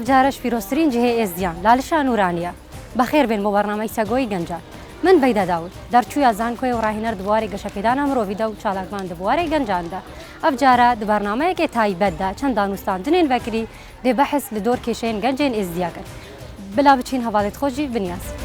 جارش فیروسترین جهه ازدیان لالشا نورانیه بخیر بین برنامه سگوی گنجان من بیدا داود در چوی ازان کوی و راهینر دوباره گشپیدان امرو ویدو چالاکمان دوباره گنجان ده افجارا د برنامه که تایبت ده چند دانستان دنین وکری ده بحث لدور کشین گنجین ازدیا کن بلا بچین حوالت خوشی بنیاز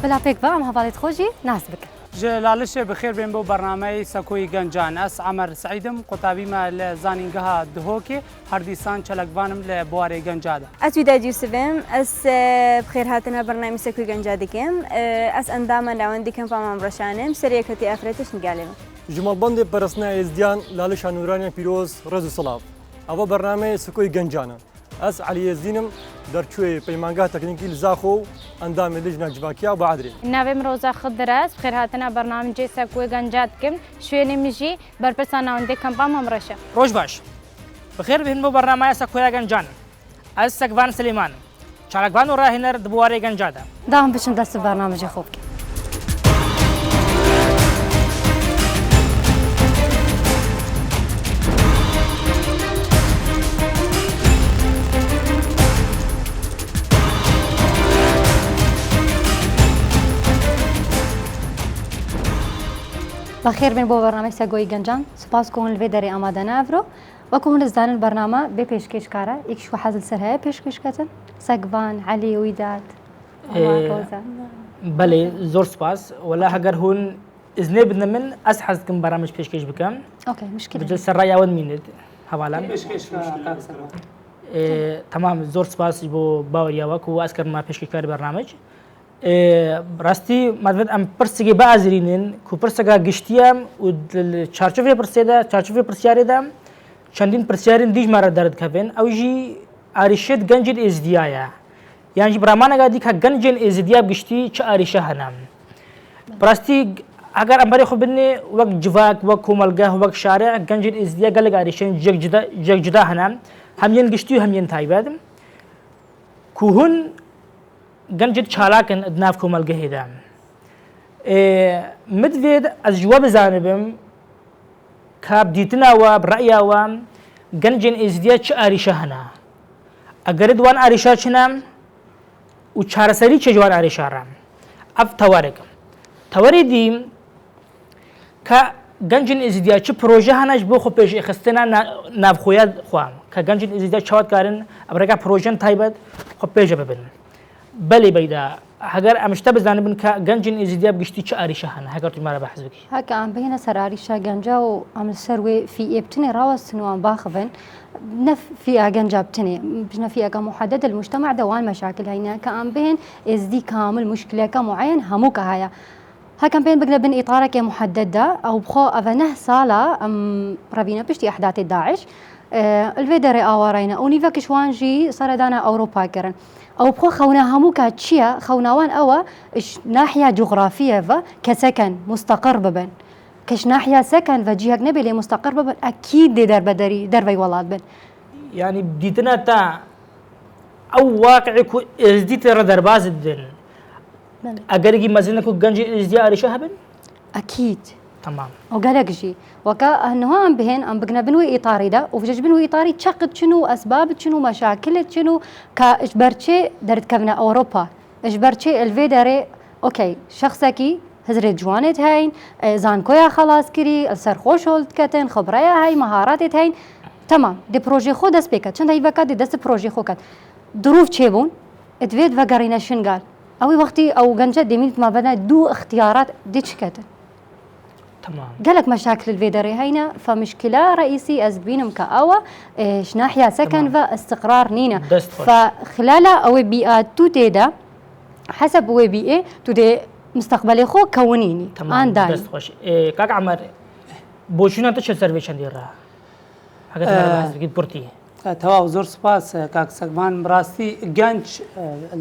بلا پیک با ام حوالت خوشی ناس بکن جلالش بخير بين بو برنامج سكوي گنجان اس عمر سعيدم قطابي ما لزانينگها دهوكي هرديسان چلقوانم لبواري گنجاده اس وداد يوسفم اس بخير هاتنا برنامج سكوي گنجادكم اس انداما لوندكم فام رشانم سريكتي افرتش نقالم جمال بند برسنا ازديان لالش نوراني بيروز رزو صلاف او برنامج سكوي گنجانه اس علي الزينم در چوی پیمانگاه تکنیکی لزاخو اندام لجنه جواکیا با عدري ناویم روزا خضراس بخير هاتنا برنامج سكوي گنجاتكم شويني مجي برپرسانا وندي كمبام امرشه روش باش بخير بهن بو برنامج سكوي گنجان از سكوان سليمان چالکوان و راهنر دبواري گنجاده دام بچم دست برنامج خوب کن بخير بين بو برنامج سگوی گنجان سپاس کن الویدری آماده نافرو و کن لزدان البرنامه به پیشکش کاره ایکش و حاضر سرها پیشکش کتن سگوان علی ویداد بله زور سپاس ولا هگر هون ازنه بدنا من اسحز كم برامج پیشکش بكم اوكي مشكله بجل سرايا ود ميند حوالا پیشکش تمام زور سپاس بو باوريا وكو اسكر ما پیشکش کار برنامج راستی مدد ام پرسگی بازرینن کو پرسگا گشتیم و چارچوبی پرسیده چارچوبی پرسیاری دام چندین پرسیارین دیج مرا درد کفن اوجی عریشت گنجید ازدیایا یعنی برامانه گادی که گنجین ازدیاب گشتی چه عریشه هنم راستی اگر امبری خوب بنی وقت جواک وقت کوملگاه وقت شارع گنجید ازدیا گلگ عریشین جگ جدا هنم همین گشتی و همین تایباد کوهن گنجد چالاکن ادنافكم الجهيدام مدفيد از جواب زانبم كاب ديتنا وبرأيا وام گنجن ازديا چه آريشه هنا اگر دوان آريشه چنام و چارسري چه جوان آريشه رام اف تواري ديم که گنجن ازديا چه پروژه هناش بو خو پیش اخستنا نافخویاد خوام که گنجن ازديا چواد کارن ابرگا پروژن تایبد خو پیش ببن بله بیدا هگر امشتا بزنیم که گنجین ازدیاب گشتی چه آریشه هن هگر تو مرا بحث بکی هکا ام بهنا سر آریشه گنجا و عمل سروي في ابتني راوس نوان باخفن نف في گنجا بتني بجنا في محدد المجتمع دوان مشاكل هينا كأم بهن ازدي كامل مشكلة كمعين هموك هيا هكا بين بقنا بين اطارك محدده او بخو افنه صاله ام ربينا بشتي احداث داعش الفيدري اوارينا اونيفا كشوانجي صار دانا اوروبا كرن او بخو خونا همو كاتشيا خوناوان اوا ناحيه جغرافيه كسكن مستقر ببن كش ناحيه سكن فجيهك نبي لي مستقر ببن اكيد دي دربي ولاد بن يعني بديتنا تا او واقعي كو ازديت درباز الدن اگرگی مزنه کو گنج ازديا اريشه هبن اكيد تمام وقالك شيء وكا انه هم بهن ام بقنا بنوي اطاري ده وفجج بنوي اطاري تشقد شنو اسباب شنو مشاكل شنو كاجبرتشي درت كفنا اوروبا اجبرتشي الفيدري اوكي شخصكي هزرت جوانت هاين زانكويا خلاص كري السرخوش هولد كتن خبريا هاي مهارات هاين تمام دي بروجي خو دست بكت چند هي وقت دست بروجي خو كت ظروف تشيبون ادفيد وقارينا شنقال اوي وقتي او گنجه ديميت ما بنا دو اختيارات ديتش كتن تمام قالك مشاكل الفيدري هينا فمشكلة رئيسي أزبينم كأوا إيش ناحية سكن فاستقرار نينا فخلال أو بيئات توتيدا حسب وي بي اي تو دي مستقبلي خو كونيني تمام داني دەست خۆش کاک عمر بۆچونە تە چه سەرێ چەندێڕا هەگەت پورتی تەواو زۆر سپاس کاک سەگمان ڕاستی گەنج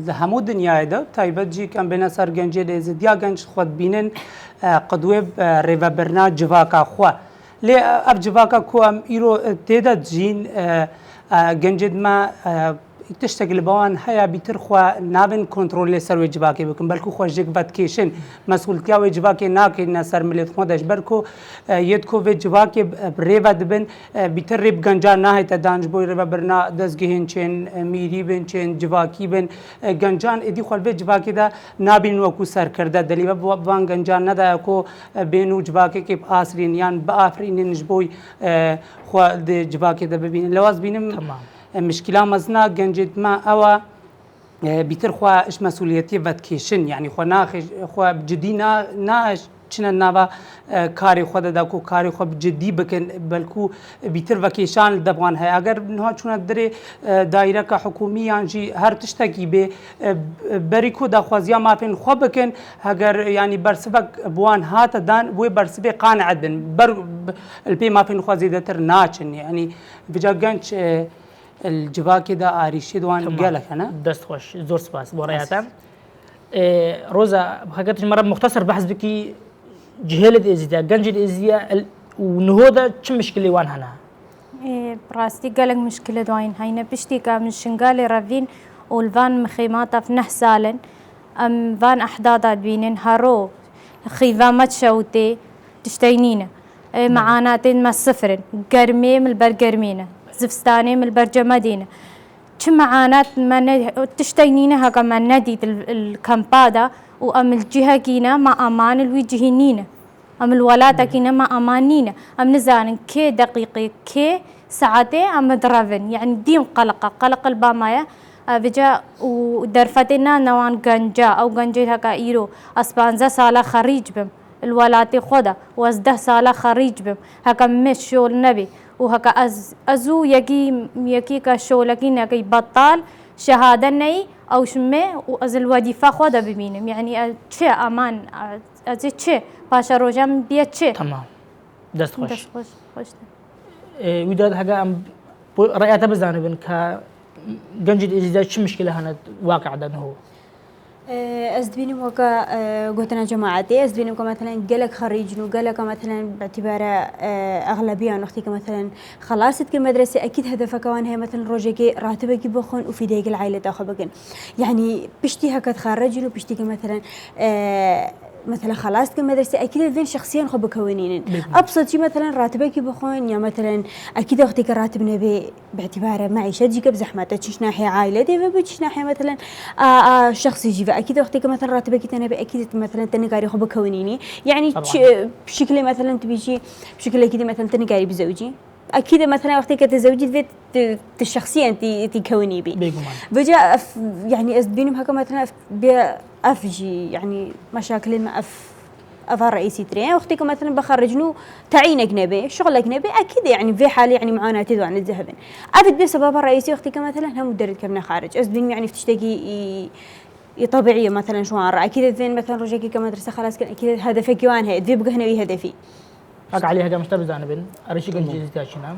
لە هەموو دنیاەدا تایبەتجی کەم بێنە سەر گەنجێ لێزدیا گەنج خۆت بینن قدوێ ڕێڤەبرنا جڤاکە خوا لێ ئەف جڤاکە کو ئەم ئیرۆ تێدە جین گەنجێتمە تشتێک لە بەوان هەیە بیتر خوا نابن کۆنتترۆل لێ سەر وێ جڤاکێ بکەن بەلکو خۆشێک بەتکێشن مەسئولتیا وێ جڤاکێ ناکەینە سەر ملێت خۆ دەش بەرکۆ یەت کۆ وێ جڤاکێ ڕێڤە دەبن بیتر ڕێب گەنجان ناهێتە دانج بۆی ڕێڤەبرنا دەستگەهێن چێن میری بن چێن جڤاکی بن گەنجان ئێدی خۆ بێ جڤاکێدا نابین وەکو سەرکردە دەلیبە بوان گەنجان نەدایە کۆ بێن و جڤاکێکی ئاسرین یان بە ئافرینش بۆی خوا جڤاکێدا ببینن لەواز بینم مشکلا مەزنا گەنجێتمە ئەوە بیتر خوا ئش مەسئولەتی بەدکێشن یعنی خۆ ناخێ خوا جدی ناش چنە ناوە کاری خۆ دەدا و کاری خۆ جدی بکەن بەلکو بیتر بەکێشان دەبوان هەیە ئەگەر نها چونە درێ دایرەکە حکومی یانجی هەر تشتێکی بێ بەری کۆ داخوازیان ماپێن خۆ بکەن هەگەر ینی بەرسبک بوان هاتەدان بۆی بەرسبێ قانعدن بەر پێ ماپێن خوازی دەتر ناچن ینی بجا گەنج الجڤاکێدا ئاریشی دوان گەلەکەنە دەست خۆش زۆر سپاس بۆ ڕێاتە ڕۆزە هەگەتش مەرە مختصر بەحث بکی جهێلت ئێزیدا گەنجت ئێزیە و نهۆدا چ مشکلی وان هەنا ڕاستی گەلک مشکلە دوایین هەینە پشتێکە من شنگالی ڕەڤین ئۆلڤان مخیماتە نەح ساڵن ئەم ڤان ئەحدادا بینن هەڕۆ خیڤامە شەوتێ تشتینینە معاناتێن مە سفرن گەرمێ ملبەرگەرمێنە زفستاني من البرجمة دينا كم معانات ما تشتينينا هكا ما نديت الكامبادا وأم الجهة كينا ما أمان الوجهينينا أم الولاتا كينا ما أمانينا أم نزان كي دقيقة كي ساعتين أم درافن يعني ديم قلق البامايا بجا ودرفتنا نوان غنجا أو غنجي هكا إيرو أسبانزا سالا خريج بم الولاتي خدا وازده سالا خريج بم هكا مش شغل نبي وهكا أزو يكي كشغلكين يكي بطال شهادة ني أو شمي وأز الوظيفة خدا ببينم يعني شيء أمان أزي شيء باشا روجام بيت شيء تمام دست خوش خوش ويداد هكا رأيته بزانبن ك جنجد إذا شو مشكلة هنا واقع ده هو أزدبيني وكا قلتنا جماعتي أزدبيني وكا مثلا قالك خريجنو قالك مثلا باعتبار أغلبية نختي مثلا خلاص كمدرسة أكيد هدفك كمان هي مثلا روجيكي راتبك بخون وفي ديك العائلة تاخذ بكن يعني بشتي هكا تخرجنو بشتي مثلا مثلا خلاص كمدرسة أكيد الذين شخصيا خو بكونين أبسط شيء مثلا راتبك بخون يا مثلا أكيد أختك راتب نبي باعتباره معيشة تجيك بزحمة تشيش ناحية عائلة دي بتشيش ناحية مثلا شخص يجي فأكيد أختك مثلا راتبك تنبي أكيد مثلا تنقاري خو بكونيني يعني بشكل مثلا تبيجي بشكل أكيد مثلا تنقاري بزوجي أكيد مثلا وقتك تزوجي في الشخصية أنت كوني بي فجاء يعني أزبينهم هكا مثلا أفجي يعني مشاكل ما أفار رئيسي ترين وقتك مثلا بخرجنو تعيين أجنبي شغل أجنبي أكيد يعني في حالة يعني معاناة عن الذهبين أبد بسبب الرئيسي وقتك مثلا هم مدرد كمنا خارج أزبين يعني تشتكي طبيعية مثلا شو عارة أكيد ذين مثلا رجعي كمدرسة خلاص كان أكيد هدفك يوان هي ذي بقى هنا هدفي أك عليها هذا مشتبه زانبين أريش جنجي تاشينا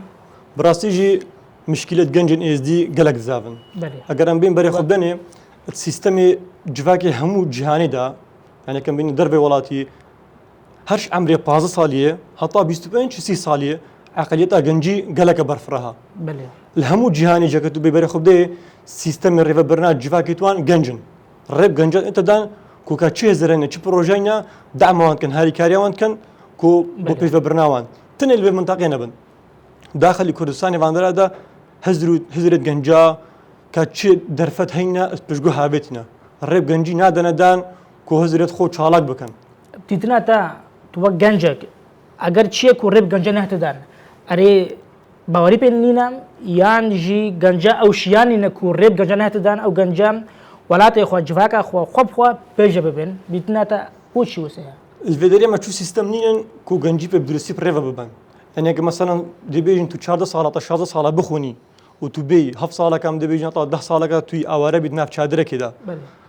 براستيجي مشكلة جنجن إس دي قلق زافن أجر أم بين بري خدني السيستم جواكي همو جهاني دا يعني كان بين دربي ولاتي هرش عمري 15 صالية حتى 25 30 صالية عقليتها جنجي قلق برفرها بله الهمو جهاني جاكتو ببري خدني سيستم الريفا برنامج جواكي توان جنجن الريب جنجن أنت دان كوكا تشي زرنا تشي بروجينا دعموان كان هاري كاريوان كان كو بوبيفا برناوان تنل بمنطقة نبن داخل كردستان فاندرا دا هزرت جنجا كاتشي درفت هينا بجو هابتنا الريب جنجي نادنا دان كو هزرت خو چالاك بكن تيتنا تا تو جنجك اگر چيه كو ريب جنجا نهتدان اري باوري بينينا يان جي جنجا او شياني نكو ريب جنجا نهتدان او جنجا ولات اخو جفاك اخو خبخوا بيجا ببن بيتنا تا وشي وسيا الفيدريا ما تشوف سيستم نين كو جنجي بدرسي بريفا ببن يعني مثلا دي بيجن تو 4 ساعات 16 ساعه بخوني وتبي هف صالة كم دبي نطلع 10 صالة توي أوارة بدنا في شادرة كده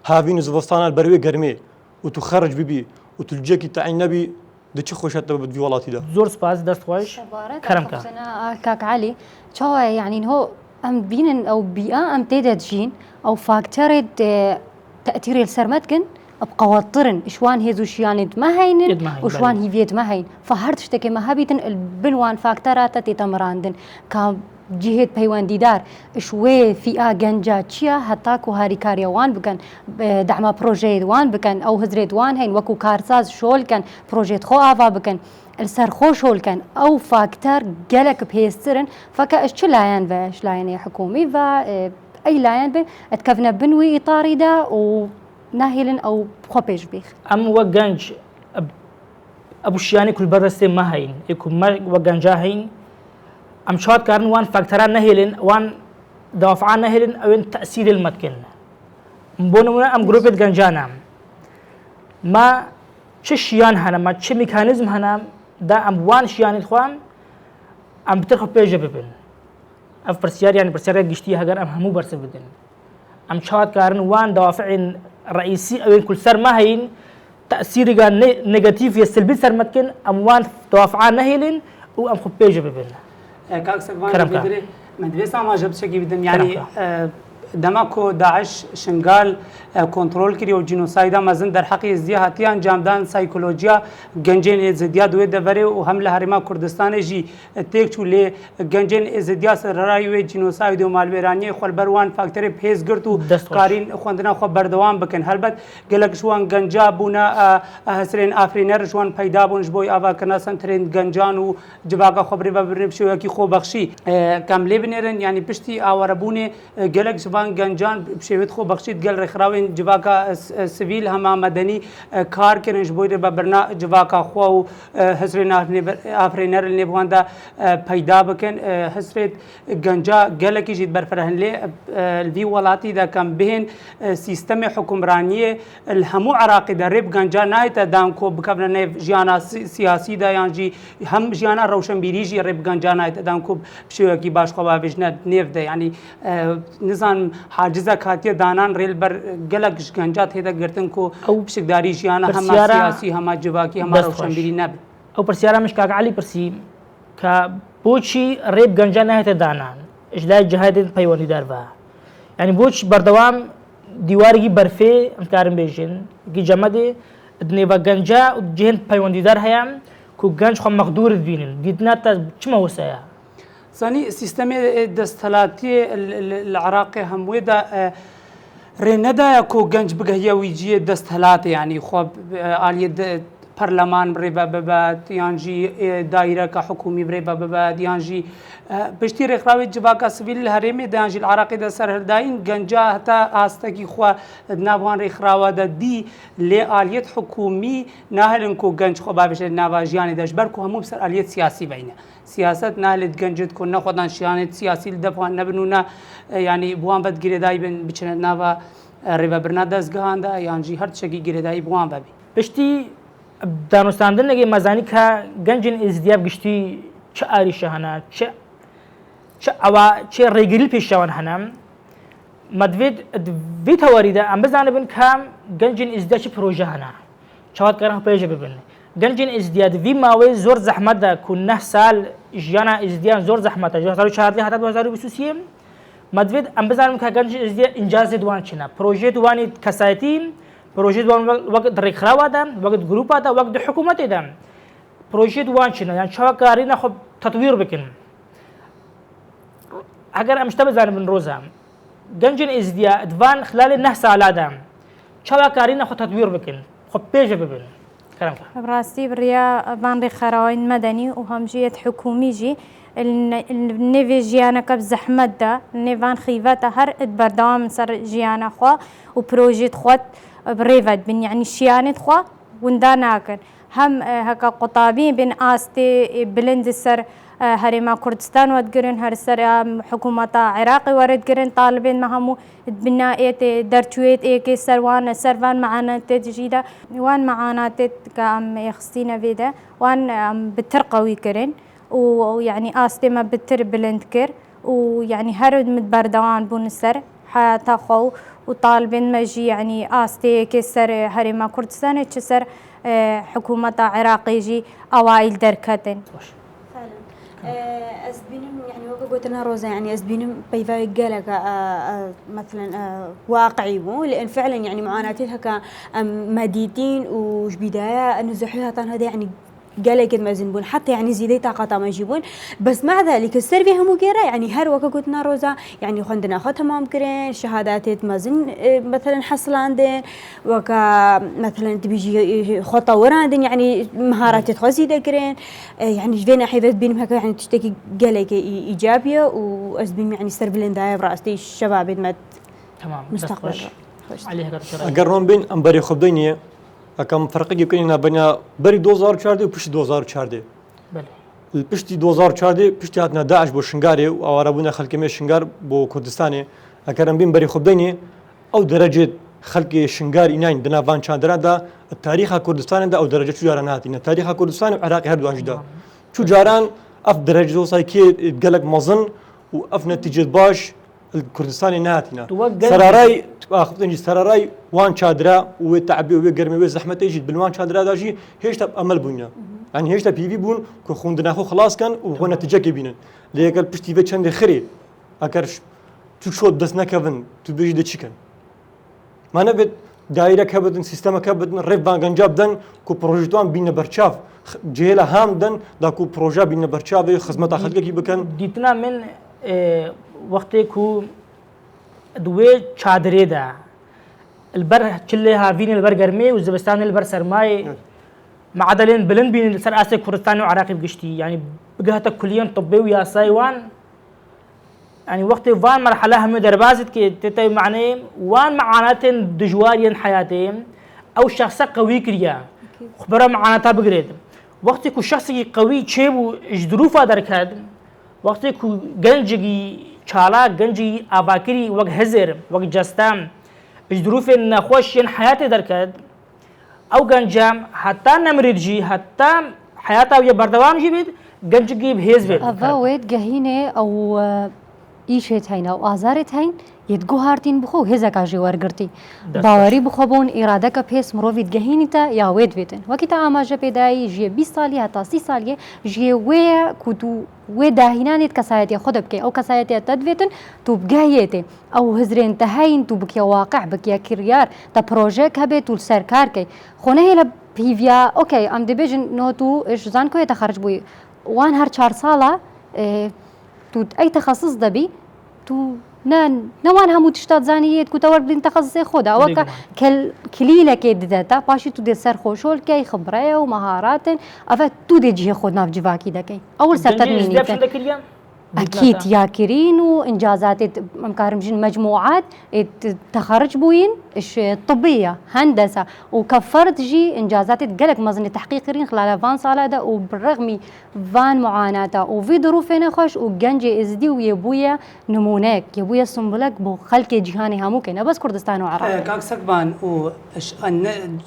هافين زبستان البروي قرمي وتخرج ببي وتلجيك تعين نبي دتش خوش حتى بدي ولاتي ده زور سباس دست خوش كرمك أنا كاك علي شو يعني هو أم بين أو بيئة أم تيدد جين أو فاكتورد تأثير السرمتكن أبقى وطرن إشوان هيزو شيانت ما هينن وشوان هي فيت ما هين فهرت شتكي ما هبيتن البنوان فاكتورات تتمراندن كا جهة بيوان ديدار شوي فئة جنجا تشيا هتاكو هاري كاريا وان بكن دعم بروجيت وان بكن أو هزريت وان هين وكو كارساز شول كان بروجيت خو آفا بكن السر خوشول كان أو فاكتور جالك بهيسترن فكا إيش لاين باش لاين حكومي فا أي لاين بين اتكفنا بنوي إطاري دا وناهلن أو خبيش بيخ أم وجنج أبو شياني كل برسة ما هين يكون ما وجنجا هين أم شاد كارن وان فاكتوران ناهلن وان دوافعان ناهلن أو تأثير المتكن مبونمنا أم جروبة جنجانا ما چه شیان هنم ما چه میکانیزم هنم دا ام وان شیانی خوام ام بترخو پیجه ببین اف برسیار يعني برسیار گشتی هگر ام همو برس بدن ام شاد کارن وان دوافع رئيسي او كل سر ما هين تأثير كان نيجاتيف يسلبي سر متكن ام وان دوافعان نهيلين و ام خو پیجه ببین كاك سكوان بدري من دبيسا ما جبت شكي بدم يعني دماكو داعش شنغال كنترول كري وجينوسايدا مازن در حق ازديهاتي انجام دان سايكولوجيا گنجين ازديا دوي دبري وهم لهرما كردستان جي تيكچو لي گنجين ازديا سرايوي جينوسايد ومالبيراني خول بروان فاكتوري بيز گرتو قارين خوندنا خو بردوام بكن هلبت گلك شوان گنجا بونا هسرين افرينر شوان پیدا بونج بوي اوا كنا سنترين گنجان و جواگا خبري ببرن بشو كي خو بخشي كاملي بنيرن يعني بشتي اوربوني گلك شوان گنجان بشويت خو بخشيت قال رخراوين جواكا سيفيل هما مدني كار كرنج بوير ببرنا جواكا خو حسرين افرينر اللي بواندا پیدا بكن حسرت گنجا قالك يجي برفرهن لي الفي ولاتي دا كان بهن سيستم حكمرانيه الهمو عراقي دا ريب گنجا نايتا دانكو بكبنا جيانا سياسي دا يعني هم جيانا روشن بيريجي ريب گنجا نايتا دانكو بشوكي باش خو باجنا نيف دا يعني نظام حاجزه كاتيه دانان ريل بر گلك گنجات هدا گرتن کو او بشكداري جيانا هم سياسي هم جواكي هم روشنبيري نب او برسيارا مش كاك علي برسي كا بوشي ريب گنجا نهت دانان اجلاي جهاد بيوني داروا يعني بوش بردوام ديواري برفي انكارم بيجن كي جمدي دنيبا گنجا جهن بيوني دار هيام كو گنج خو مقدور بينن ديدنا تا چما وسايا ثاني سيستم الدستلاتي العراقي هم ودا ريندا كو گنج بگهيا ويجي دستلات يعني خو آلية برلمان بريبا ببات يانجي دائرة كحكومي بريبا ببات يانجي بشتي رخراوي جواكا سبيل الهرمي دانجي العراقي دا سرهرداين گنجا هتا آستاكي خو نابوان رخراوا دا دي لآلية حكومي ناهلن كو گنج خو بابش نابا جياني داش بركو همو بسر آلية سياسي بينه سياسات نهلت گنجت كنا خدان شيانت سياسي لدفعان نبنونا يعني بوان بد گيرداي بن بچنت ناوا ريبا برنا دزگهان دا يانجي هر چگي گيرداي بوان بابي بشتي دانستاندن نگه مزانی که گنجین ازدیاب گشتی چه آریشه هنه چه ریگریل پیشوان هنم مدوید ویت هواریده ام بزنه بین کام گنجین ازدیاب چه پروژه هنه چهات کارن پیش ببین گنجین ازدیاب وی ماوی زور زحمت ده کن 9 سال جانا ازدیاب زور زحمت ده 2014 حتی 2023 مدوید ام بزنه که گنجین ازدیاب انجاز دوان چنه پروژه دوانی کسایتی پروژه دوان وقت رخراوا دام وقت گروپا دا وقت حکومت دام پروژه دوان چنه یعنی چه کاری نه خب تطویر بکن اگر امشتبه زنبن روزم گنجین ازدیا دوان خلال 9 سال دام چه کاری نه خب تطویر بکن خب پیش ببین کلام براستی بریا بان رخراوین مدنی و همجیت حکومی جی النيفي جيانا كب زحمت دا نيفان خيفاتا هر بردوام سر جيانا خوا وبروجيت خوات بريفت بن يعني شيانت خوا ونداناكن هم هكا قطابين بين آستي بلند السر هرما كردستان ودقرن هر سر حكومة عراقي وردقرن طالبين مهمو بناء درجويت ايكي سروان معانا تجيدا وان معانا كام يخصينا بيدا وان بترقوي كرن ويعني آستي ما بتر بلند كر ويعني هرد متبردوان بون السر حتى خو وطالبين مجي يعني آستي كسر هرما كردستان كسر حكومة عراقي جي أوائل دركتن. از بینم يعني وقت قلتنا روزا يعني از بینم بيفاي قالك مثلا واقعي مو لان فعلا يعني معاناتها كمديدين وش بدايه نزحوها طن هذا يعني قالك ما زنبون حتى يعني زيدي طاقة ما يجيبون بس مع ذلك السيرفي هم قيرة يعني هر وقت قلتنا روزا يعني خندنا أخذها ما مكرين شهادات ما زن مثلا حصل عندن وكا مثلا تبيجي خطة وراندن يعني مهارات تخزي ذكرين يعني جبنا حيفت بينهم هكا يعني تشتكي قالك إيجابية وأسبين يعني سيرفلين دايب رأستي الشباب ما تمام مستقبل عليها أقرون بين أمباري خبدينية أكم فرق يمكن بين بري 2014 وبشت 2014 بله البشتي 2014 بشتي هاتنا داعش بو شنغاري او عربونا خلق مي شنغار بو كردستاني اكرم بين بري خبديني او درجه خلق شنغار ينين دنا فان چاندرا دا التاريخ كردستان دا او درجه جارانات ان تاريخ كردستان وعراق هر دوانج دا شو جاران اف درجه وصاي كي قالك مظن واف نتيجه باش الكردستاني ناتنا سراراي اخذني سراراي وان شادرا وتعبي وقرمي وزحمه يجي بالوان شادرا داجي هيش تب امل بونا يعني هيش تب بي بون كو خوندنا خو خلاص كان وهو نتيجه كبينه ليك البشتي في چند خري اكرش تو شو دس نكفن تو بيجي دشكن ما نبت دايره كبدن سيستم كبدن ريف بانجاب دن كو بروجيتوان بين برشاف جيلا هام دن دا كو بروجا بين برشاف خدمه خلقه كي بكن ديتنا من وقتی کو دوی چادری دا البر چله هافین البر گرمی و زبستان البر سرمای معدلين بلند بين سر آسيا كردستان وعراقي بقشتي يعني بقهتا كليا طبي ويا سايوان يعني وقت وان مرحلة هم دربازت كي تتاي معني وان معاناة دجواريا حياتهم او شخصا قوي كريا خبرة معاناتها بقريد وقت كو شخصي قوي تشيبو جدروفا دركاد وقتی که گنجی چالا گنجی آباکری وقت هزر وقت جستم اجدروف نخوش ين حياتي دركد او گنجام حتى نمرد جي حتى حياته ويا بردوام جي بيد گنجي بهز بيد افاويت جهينه او ايشت هين او ازارت هين يتگو هارتين بخو هزك اجي ورگرتي باوري بخو بون اراده کا پیس مروفيت گهينيتا يا ويد بيتن وقت اماجه پیدای جي 20 سالي حتى 30 سالي جي وي كودو و داهینانت کسایتی خود بکی او کسایتی تدویتن تو بگهیتی او هزرین تهین تو بکی واقع بکی کریار تا پروژه کبه تو سرکار کی خونه هلا پیویا اوکی ام دی بیجن نو تو ايش زان کوی تخرج بوی وان هر 4 ساله تو اي تخصص دبي تو نوان همو تشتات زانيت كو تور بدين تخصصي خدا وكا كليله كي داتا باشي تو دي سر خوشول كي خبره ومهارات افا تو دي جي خدنا بجواكي دكي اول سر تدميني اكيد يا كرين وانجازات مكارمجين مجموعات تخرج بوين الطبيه هندسه وكفرت جي انجازات قالك مزن تحقيق كرين خلال فان ساله ده وبالرغم فان معاناته وفي ظروفنا خوش وجنجي ازدي ويبويا نمونك يبويا سنبلك بو خلق جهاني همو كنا بس كردستان وعراق كاك سكبان و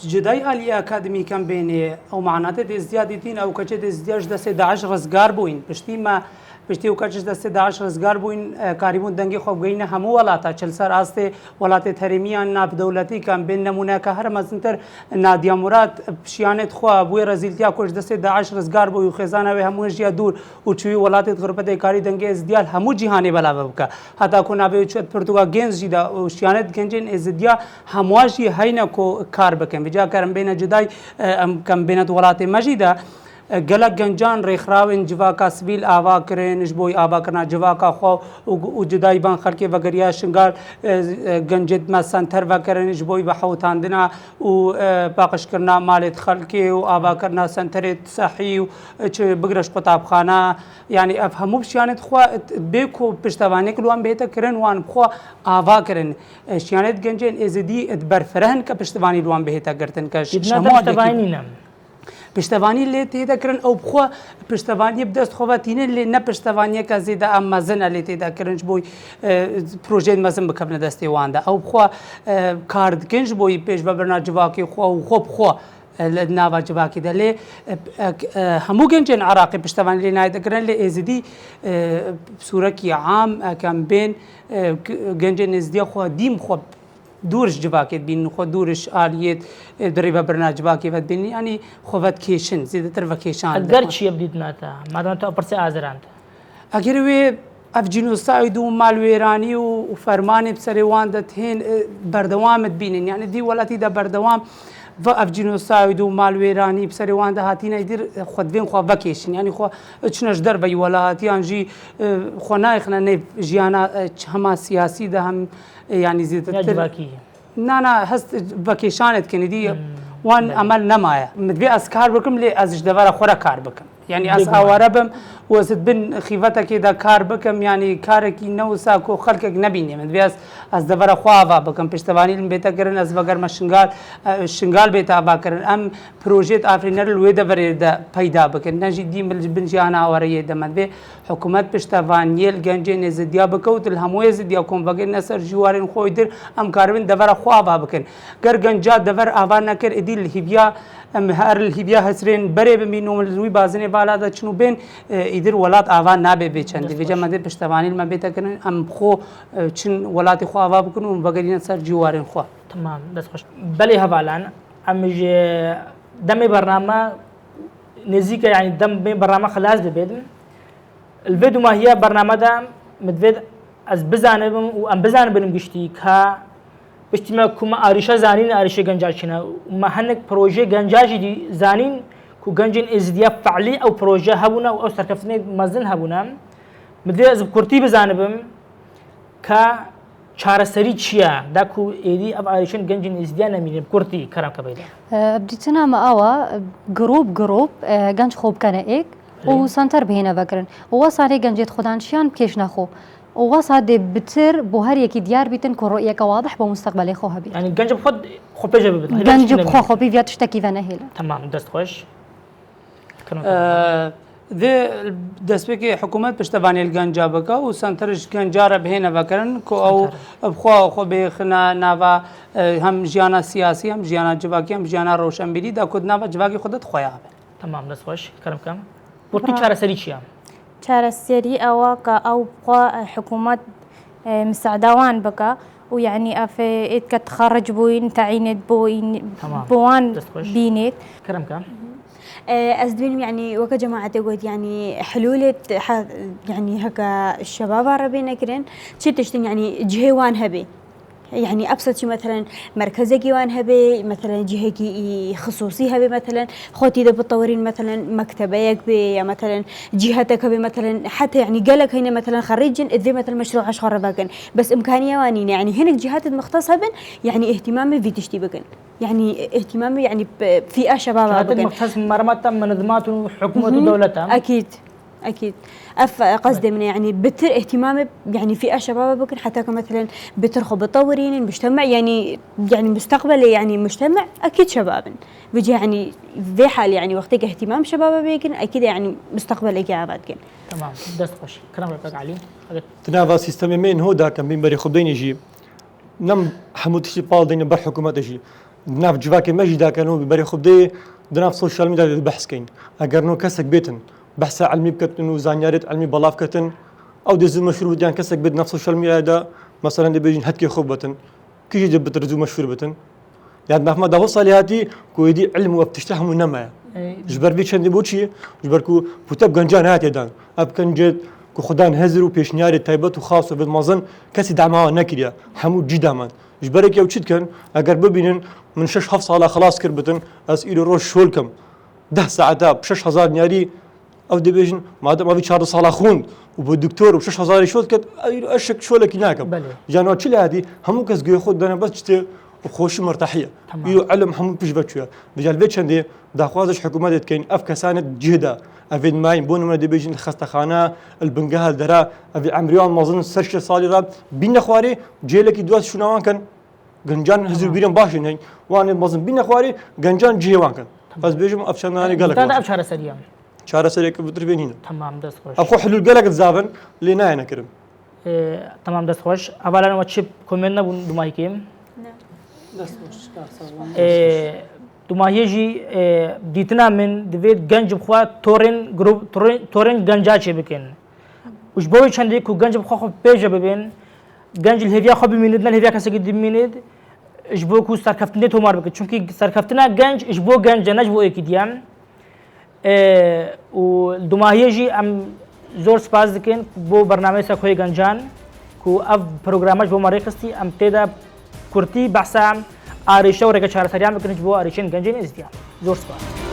جداي الي اكاديمي كان بين او معناته ازديادتين او كجد ازدياج ده 11 رزقار بوين بشتي ما پشتی وکاتش دست داعش رزگار بوین کاریبون دنگی خوب گین همو ولاتا چل سر آسته ولات تریمیان ناب دولتی کم بین نمونه که هر مزنتر نادیا مراد پشیانت خوا بوی رزیلتیا کش دست داعش رزگار بوی خزانه و همو جیا دور و چوی ولات غربت کاری دنگی ازدیال همو جهانی بلا ببکه حتی کنا به چت پرتوگا گنز جدا و شیانت گنجین ازدیا همواجی هینا کو کار بکن بجا کرم بین جدای کم بین ولات مجیدا گلک گنجان ریخراون جواکا سبیل آوا کرن جبوی آوا کرنا جواکا خو و جدای بان خلکی وگریا شنگار گنجد ما سنتر وکرن جبوی بحوتان دنا و باقش کرنا مالت خلکی و آوا کرنا سنتر صحی و چه بگرش قطاب خانه يعني افهموا بشيانت خوا بيكو بشتواني كلوان بيتا كرن وان بخوا آوا كرن شيانت گنجن ازدي ادبرفرهن كبشتواني لوان بيتا كرتن كش شموع دكي پشتوانی لیتی دکرن او بخوا پشتوانی بدست خواتینه لی نه پشتوانی که زیده اما زن لیتی دکرنش بوی پروژه مزن بکبن دستی وانده او بخوا کارد کنج بوی پیش ببرنا جواکی خوا و خوب خوا ناوا جواکی دلی همو گنجن عراقی پشتوانی لی ناید اگرن لی ازدی بصورة عام كان بين گنجن ازدی خو دیم خو دورش جواكت بين خو دورش آليت دريبا برنامج جواكي فد بين يعني خوات كيشن زيادة فكيشان اگر چی بدید ناتا مادام تو پرس آزراند اگر وی اف جنوسايد ومالويراني وفرماني بسري واندت هين بردوام تبينين يعني دي ولاتي دا بردوام اف جنوسايد ومالويراني بسري واندا هاتينا يدير خدفين خو فاكيشن يعني خو تشنش دربي ولاتي انجي خو نايخنا نيف جيانا هما سياسي ده هم يعني زيادة جواکی نا هست فاكيشانت كندي وان عمل نمايا مدبي اسكار بكم لي ازج دفر خورا كار بكم يعني اس اوربم وزد بن خيفتك كده كار بكم يعني كارك نو ساكو خلقك نبيني مدبي از دفر خواوا بكم پشتواني البيتا كرن از بگر مشنگال شنگال بيتا باكرن ام بروجيت افرينر الوي دفر دا پیدا بكن نجي دي بن جانا اوريه ده مدبي حكومت پشتواني الگنجين زديا بكوت الهموي زديا كون بگر نصر جوارن خويدر ام كاربن دفر خواوا بكن گر گنجا دفر اوانا كر ادي الهبيا ام هر الهبيا هسرين بري بمينو الوي بازني بالا دا چنو بين يدير ولات آوا نابه بچند ویجا مده پشتوانی ما بیت کنن ام خو چن ولات خو آوا بکنن بگرین سر جوارن خو تمام دست خوش بلي هبالان امج دم برنامج نزيك يعني دم برنامج خلاص ببيدن الفيديو ما هي برنامج ده متفيد از بزانم و ام بزانم بنم گشتی کا اجتماع كما آريشة زانين آريشة گنجاشنا وما هنك بروجي گنجاجي دي زانين كو گنجن ازدياب فعلي او بروجي هبونا او سركفتني مزن هبونا مدري از كورتي بزانبم كا چارەسەری چییە داکو ئێدی ئەم ئاریشن گەنجین ئیزدیان نەمینێ کورتی کەرام کە بەیدا بديتنا ئەوە گروپ گەنج خۆ بکەنە ئێک و سنتەر بهێنە بکردن وە سارێ گەنجێت خۆدانشیان پێش نەخۆ وە سادێ بتر بۆ هەرێکی دیار بیتن کۆڕۆیەکە واضح بۆ مستقبلی خۆ هەبێت ینی گەنج خۆت خۆ پێش ببێت گەنج بخۆ خۆ پێویات شتێکی بە نەهێڵە تمام دەست خۆش ذي دسبكي حكومات پشتواني الگنجا بكا و سنترش گنجارة بهنا بكرن كو او بخوا خو بخنا ناوا هم جيانا سياسي هم جيانا جواكي هم جيانا روشنبيري دا كود ناوا جواكي خودت خويا تمام دەست خۆش کەرم کەم کورتی چارەسەری چییە چارەسەری ئەوە کە ئەو بخوا حکوومەت مساعداوان بکە ويعني أفيد كتخرج بوين تعينت بوان بينت كرم كم أزدوين يعني وكا جماعة قلت يعني حلول يعني هكا الشباب عربيين كرين شي تشتين يعني جهوان هبي يعني أبسط شي مثلا مركزي وان هبي مثلا جهة خصوصي هبي مثلا خوتي إذا بتطورين مثلا مكتبك بي مثلا جهتك هبي مثلا حتى يعني قالك هنا مثلا خريجين إذا مثلا مشروع أشهر باكن بس إمكانية وانين يعني هنا الجهات المختصة بن يعني اهتمامي في تشتي بكن يعني اهتمامي يعني في شباب بكن مختص مرمطة منظمات وحكومة ودولتها أكيد قصدي من يعني بتر اهتمامي يعني في شباب بكن حتى مثلا بترخوا بتطورين المجتمع يعني مستقبل يعني مجتمع أكيد شباب بيجي يعني في حال يعني وقتك اهتمام شباب بيكن أكيد يعني مستقبل إجابات كن تمام دست خوش كلام ربك علي تنافى سيستم من هو ده كان بين بري خبدين يجي نم حمود شي بال دين بر حكومة يجي ناف جواكي ماجي ده كانوا بري خبدي دناف سوشيال ميديا البحث كين أجرنو كسك بيتن بحث علمي بكتن وزانيارات علمي بلاف كتن او دزو مشهور بديان كسك بد نفس السوشيال ميديا مثلا دي بيجين هتكي خوبتن كي جد بترزو مشهور بتن يعني نفهم دا وصل هاتي كو يدي علم وبتشتهم ونما جبر بي چند بوچي جبر كو بوتب گنجان هات يدان اب كنجد كو خدان هزر و پیشنیار تایبت و خاص و مازن کسی دعمه نکریا همو جدامان جبرك يو چید کن اگر ببینن من 6 ساله خلاص كربتن از ايرو روش شولكم 10 ساعات ب 6000 ديناري او ديبيجن ما دام ابي 4 ساله خوند وبدكتور ب 6000 شوت كت اشك شولك هناك جانو تشلي هذه هم كاس ياخذ انا بس وخوش مرتاحيه يو علم هم بيش بتشويه بجال بيت شندي داخوازش حكومات كاين افكاسانه جهده افيد ماي بون من ديبيجن الخستخانه البنقها الدرا افي عمريان ما اظن سرش صالي راب بين خواري جيلك دوات شنو كان گنجان هزر بيرن باشين هي وانا ما اظن بين خواري گنجان جيوان كان بس بيجم افشاناني قالك هذا ابشار سريع شارع سريك بتربين هنا تمام دست خوش اخو حلول قالك تزافن لينا هنا كرم تمام دست خوش اولا واتشيب كومننا دمايكيم دست خوش دوماهێژی دیتنا من دەبێت گەنج بخوا تۆڕین گەنجاچێ بکەن وش بۆی چەندێک و گەنج بخوا خۆ پێشە ببێن گەنج هێویا خۆ ببینێت نە هێویا کەسێکی ببینێت اش بۆ کو سەرکەفتنێت تۆمار بکەن چونکی سەرکەفتنا گەنج اش بۆ گەنجە نەش بۆ یەکی دیان و دوماهێژی ئەم زۆر سپاس دەکەن بۆ بەرنامەی سەرخۆی گەنجان و ئەف پرۆگرامەش بۆ مەڕێ خستی ئەم تێدا کورتی بەحسا ئارێشە و ڕێگە چارەسەریان بکەن بۆ ئاریشێن گەنجێن ئێزدیان زۆر سپاس